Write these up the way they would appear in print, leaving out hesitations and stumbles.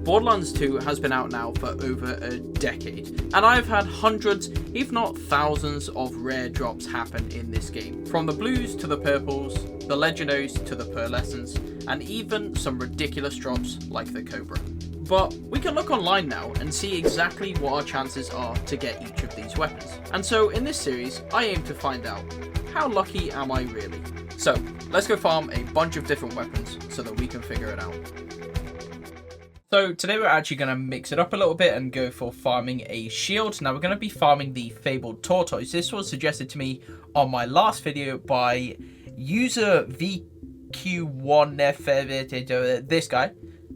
Borderlands 2 has been out now for over a decade, and I've had hundreds, if not thousands, of rare drops happen in this game. From the blues to the purples, the legendaries to the pearlescents, and even some ridiculous drops like the Cobra. But we can look online now and see exactly what our chances are to get each of these weapons. And so in this series, I aim to find out, how lucky am I really? So let's go farm a bunch of different weapons so that we can figure it out. So today we're actually going to mix it up a little bit and go for farming a shield. Now we're going to be farming the Fabled Tortoise. This was suggested to me on my last video by user VQ1F, this guy.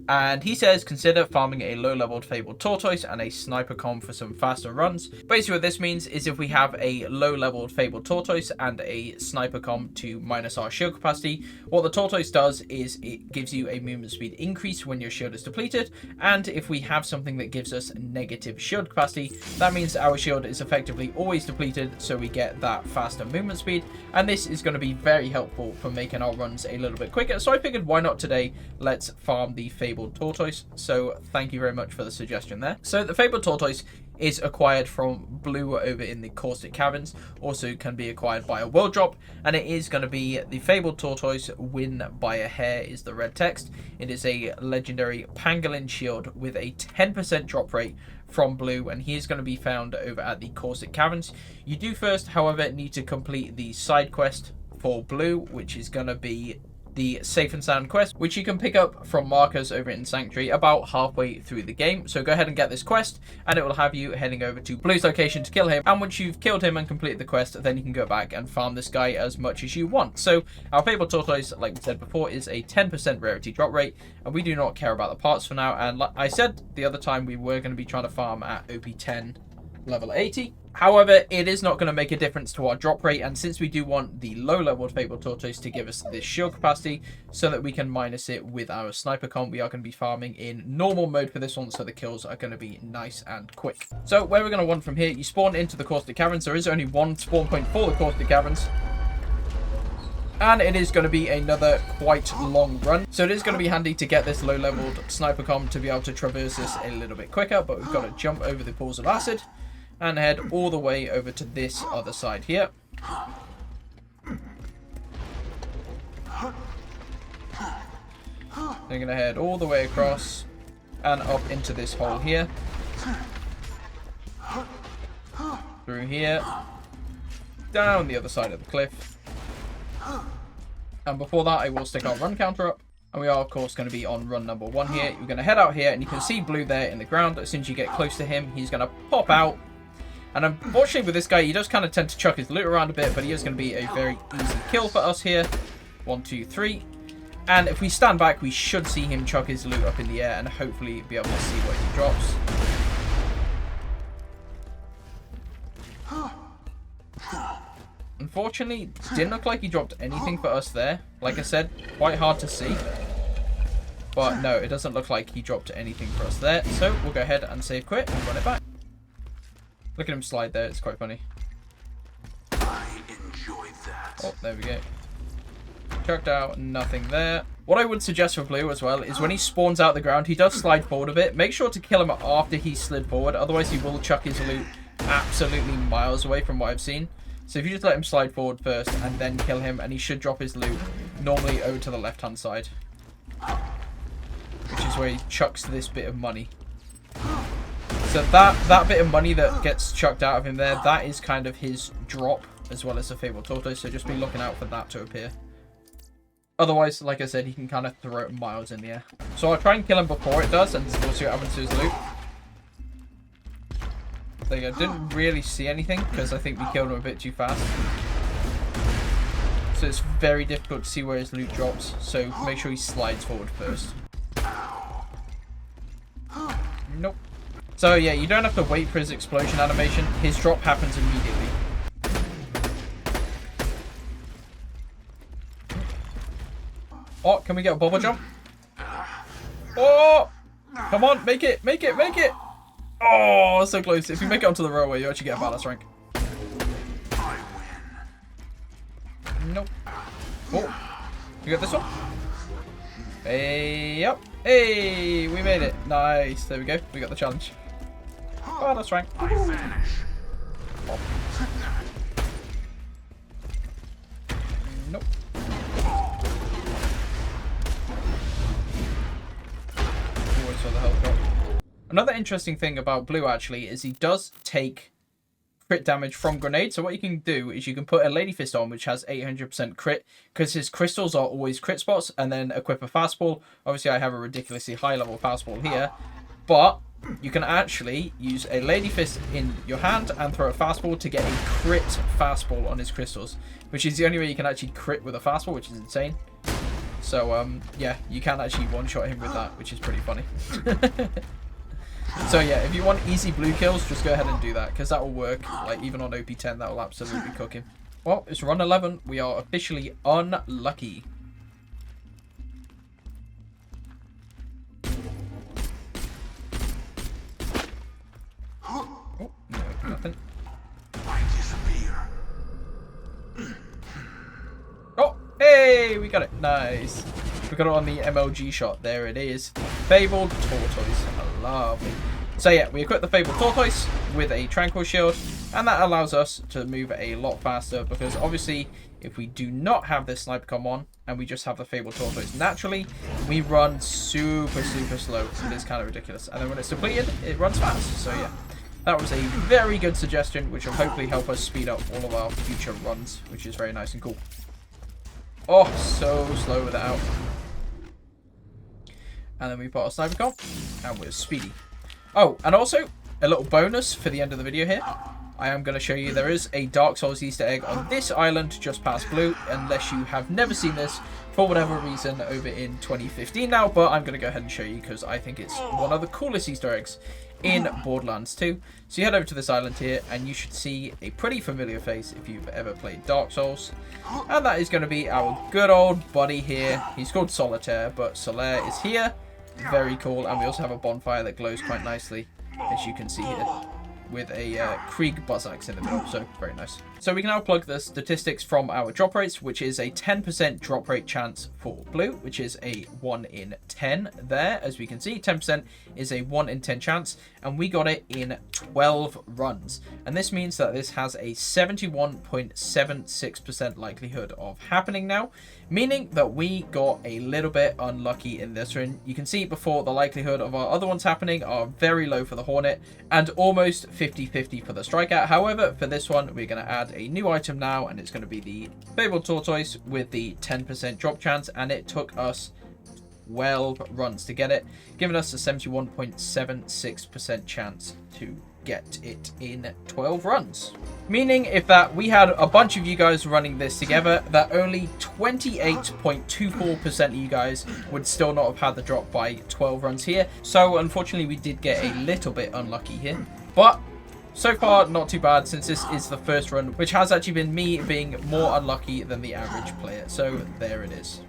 And he says, consider farming a low-leveled Fabled Tortoise and a sniper com for some faster runs. Basically what this means is if we have a low-leveled Fabled Tortoise and a sniper com to minus our shield capacity, what the Tortoise does is it gives you a movement speed increase when your shield is depleted. And if we have something that gives us negative shield capacity, that means our shield is effectively always depleted, so we get that faster movement speed. And this is going to be very helpful for making our runs a little bit quicker. So I figured, why not today? Let's farm the Fabled Tortoise. So thank you very much for the suggestion there. So the Fabled Tortoise is acquired from Blue over in the Caustic Caverns, also can be acquired by a world drop, and it is going to be the Fabled Tortoise win by a hair is the red text. It is a legendary pangolin shield with a 10% drop rate from Blue, and he is going to be found over at the Caustic Caverns. You do first, however, need to complete the side quest for Blue, which is going to be the Safe and Sound quest, which you can pick up from markers over in Sanctuary about halfway through the game. So go ahead and get this quest, and it will have you heading over to Blue's location to kill him. And once you've killed him and completed the quest, then you can go back and farm this guy as much as you want. So our Fabled Tortoise, like we said before, is a 10% rarity drop rate, and we do not care about the parts for now. And like I said the other time, we were going to be trying to farm at OP10 level 80. However, it is not going to make a difference to our drop rate, and since we do want the low-leveled Fabled Tortoise to give us this shield capacity so that we can minus it with our sniper comp, we are going to be farming in normal mode for this one, so the kills are going to be nice and quick. So where we're going to want from here, you spawn into the Caustic Caverns. There is only one spawn point for the Caustic Caverns, and it is going to be another quite long run. So it is going to be handy to get this low-leveled sniper comp to be able to traverse this a little bit quicker, but we've got to jump over the pools of acid and head all the way over to this other side here. They're going to head all the way across and up into this hole here. Through here. Down the other side of the cliff. And before that, I will stick our run counter up. And we are, of course, going to be on run number 1 here. You're going to head out here, and you can see Blue there in the ground. As soon as you get close to him, he's going to pop out. And unfortunately with this guy, he does kind of tend to chuck his loot around a bit, but he is going to be a very easy kill for us here. 1, 2, 3. And if we stand back, we should see him chuck his loot up in the air and hopefully be able to see what he drops. Unfortunately, didn't look like he dropped anything for us there. Like I said, quite hard to see. But no, it doesn't look like he dropped anything for us there. So we'll go ahead and save quit and run it back. Look at him slide there, it's quite funny. I enjoyed that. Oh, there we go. Chucked out, nothing there. What I would suggest for Blue as well is when he spawns out the ground, he does slide forward a bit. Make sure to kill him after he slid forward, otherwise he will chuck his loot absolutely miles away from what I've seen. So if you just let him slide forward first and then kill him, and he should drop his loot normally over to the left-hand side, which is where he chucks this bit of money. So that bit of money that gets chucked out of him there, that is kind of his drop, as well as the Fabled Tortoise, so just be looking out for that to appear. Otherwise, like I said, he can kind of throw it miles in the air. So I'll try and kill him before it does, and we'll see what happens to his loot. There you go, didn't really see anything, because I think we killed him a bit too fast. So it's very difficult to see where his loot drops, so make sure he slides forward first. Nope. So yeah, you don't have to wait for his explosion animation. His drop happens immediately. Oh, can we get a bubble jump? Oh! Come on, make it, make it, make it! Oh, so close. If you make it onto the railway, you actually get a badass rank. Nope. Oh, you got this one? Hey, yep. Hey, we made it. Nice. There we go. We got the challenge. Oh, that's right. I vanish. Oh. Nope. Always saw the health drop. Another interesting thing about Blue actually is he does take crit damage from grenades. So what you can do is you can put a Lady Fist on, which has 800% crit, because his crystals are always crit spots, and then equip a fastball. Obviously, I have a ridiculously high level fastball here, but you can actually use a Lady Fist in your hand and throw a fastball to get a crit fastball on his crystals, which is the only way you can actually crit with a fastball, which is insane. So, yeah, you can actually one-shot him with that, which is pretty funny. So yeah, if you want easy blue kills, just go ahead and do that, because that will work. Like, even on OP10, that will absolutely cook him. Well, it's run 11. We are officially unlucky. Oh, no, nothing. I disappear. Oh, hey, we got it. Nice. We got it on the MLG shot. There it is. Fabled Tortoise. Lovely. So yeah, we equip the Fabled Tortoise with a Tranquil Shield, and that allows us to move a lot faster, because obviously if we do not have this Sniper Com on and we just have the Fabled Tortoise naturally, we run super slow. It is kind of ridiculous. And then when it's depleted, it runs fast. So yeah, that was a very good suggestion, which will hopefully help us speed up all of our future runs, which is very nice and cool. Oh, so slow with it out. And then we put our Sniper Com, and we're speedy. Oh, and also, a little bonus for the end of the video here. I am going to show you there is a Dark Souls Easter egg on this island just past Blue, unless you have never seen this for whatever reason over in 2015 now, but I'm going to go ahead and show you because I think it's one of the coolest Easter eggs in Borderlands 2. So you head over to this island here, and you should see a pretty familiar face if you've ever played Dark Souls. And that is going to be our good old buddy here. He's called Solitaire, but Solaire is here. Very cool. And we also have a bonfire that glows quite nicely, as you can see here, with a Krieg buzz axe in the middle, so very nice. So we can now plug the statistics from our drop rates, which is a 10% drop rate chance for Blue, which is a 1 in 10 there, as we can see. 10% is a 1 in 10 chance, and we got it in 12 runs. And this means that this has a 71.76% likelihood of happening now, meaning that we got a little bit unlucky in this run. You can see before the likelihood of our other ones happening are very low for the Hornet and almost 50-50 for the Strikeout. However, for this one, we're going to add a new item now, and it's going to be the Fabled Tortoise with the 10% drop chance, and it took us 12 runs to get it, giving us a 71.76% chance to get it in 12 runs. Meaning if that we had a bunch of you guys running this together, that only 28.24% of you guys would still not have had the drop by 12 runs here. So unfortunately we did get a little bit unlucky here, but so far not too bad, since this is the first run, which has actually been me being more unlucky than the average player. So there it is.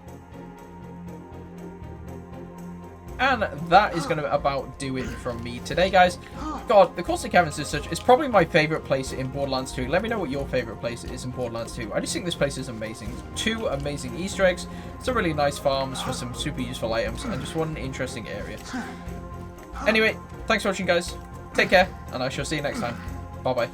And that is going to about do it from me today, guys. God, the Caustic Caverns is probably my favorite place in Borderlands 2. Let me know what your favorite place is in Borderlands 2. I just think this place is amazing. 2 amazing Easter eggs, some really nice farms for some super useful items, and just one interesting area. Anyway, thanks for watching, guys. Take care, and I shall see you next time. Bye-bye.